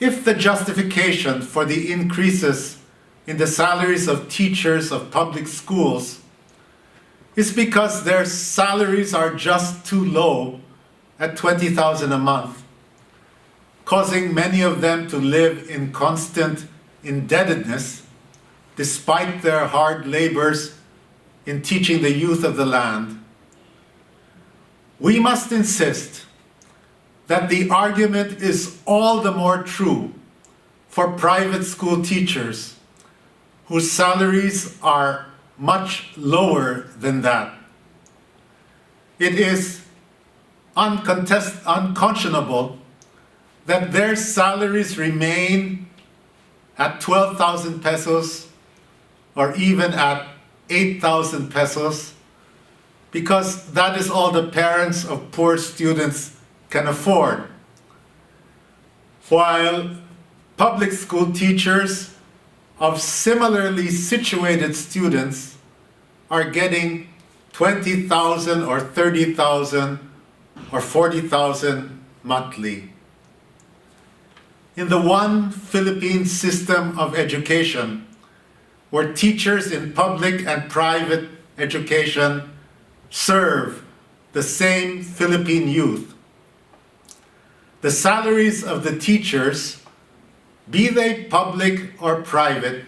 If the justification for the increases in the salaries of teachers of public schools is because their salaries are just too low at $20,000 a month, causing many of them to live in constant indebtedness despite their hard labors in teaching the youth of the land, we must insist that the argument is all the more true for private school teachers whose salaries are much lower than that. It is unconscionable that their salaries remain at 12,000 pesos or even at 8,000 pesos because that is all the parents of poor students can afford, while public school teachers of similarly situated students are getting 20,000 or 30,000 or 40,000 monthly. In the one Philippine system of education, where teachers in public and private education serve the same Philippine youth, the salaries of the teachers, be they public or private,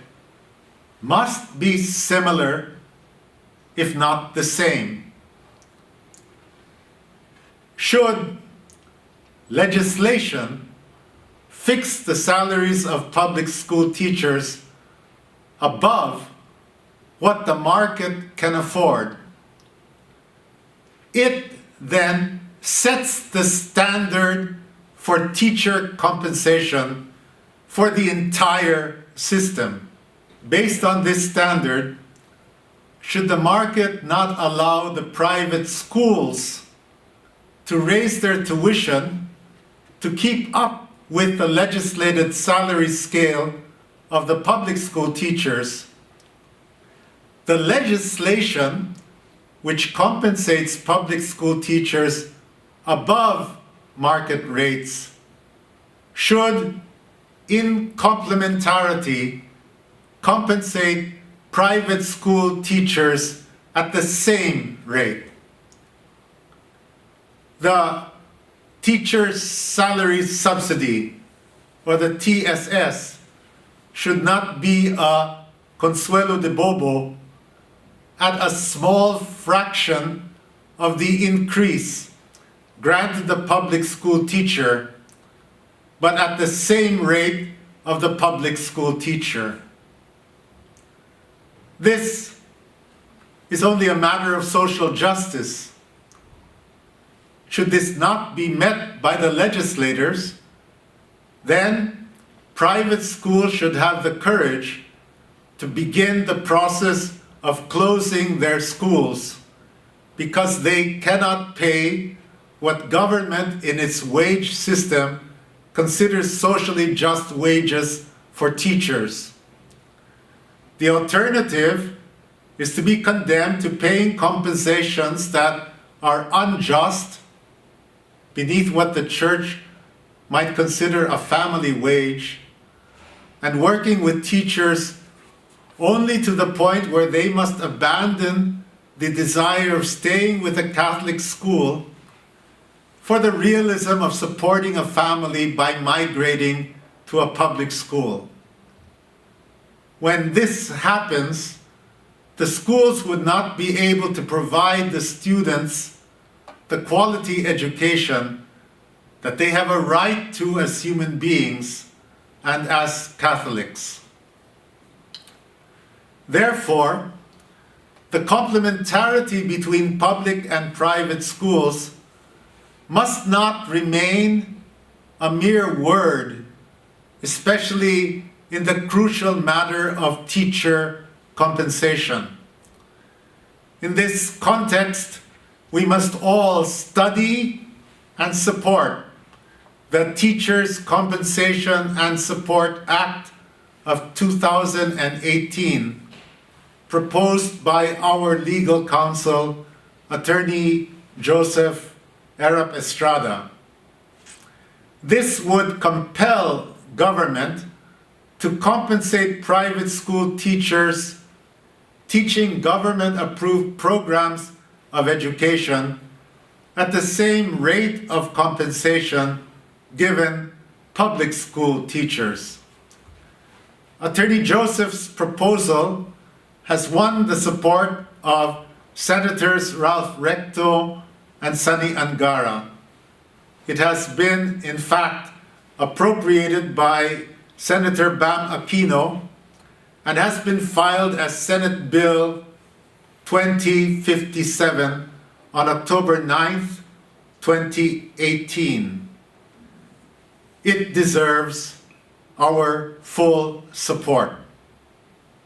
must be similar, if not the same. Should legislation fix the salaries of public school teachers above what the market can afford, it then sets the standard for teacher compensation for the entire system. Based on this standard, should the market not allow the private schools to raise their tuition to keep up with the legislated salary scale of the public school teachers, the legislation which compensates public school teachers above market rates should, in complementarity, compensate private school teachers at the same rate. The Teacher's Salary Subsidy, or the TSS, should not be a consuelo de bobo at a small fraction of the increase granted the public school teacher, but at the same rate of the public school teacher. This is only a matter of social justice. Should this not be met by the legislators, then private schools should have the courage to begin the process of closing their schools because they cannot pay what government in its wage system considers socially just wages for teachers. The alternative is to be condemned to paying compensations that are unjust beneath what the church might consider a family wage, and working with teachers only to the point where they must abandon the desire of staying with a Catholic school for the realism of supporting a family by migrating to a public school. When this happens, the schools would not be able to provide the students the quality education that they have a right to as human beings and as Catholics. Therefore, the complementarity between public and private schools must not remain a mere word, especially in the crucial matter of teacher compensation. In this context, we must all study and support the Teachers' Compensation and Support Act of 2018, proposed by our legal counsel, Attorney Joseph Arap Estrada. This would compel government to compensate private school teachers teaching government-approved programs of education at the same rate of compensation given public school teachers. Attorney Joseph's proposal has won the support of Senators Ralph Recto and Sonny Angara. It has been, in fact, appropriated by Senator Bam Aquino and has been filed as Senate Bill 2057 on October 9th, 2018. It deserves our full support.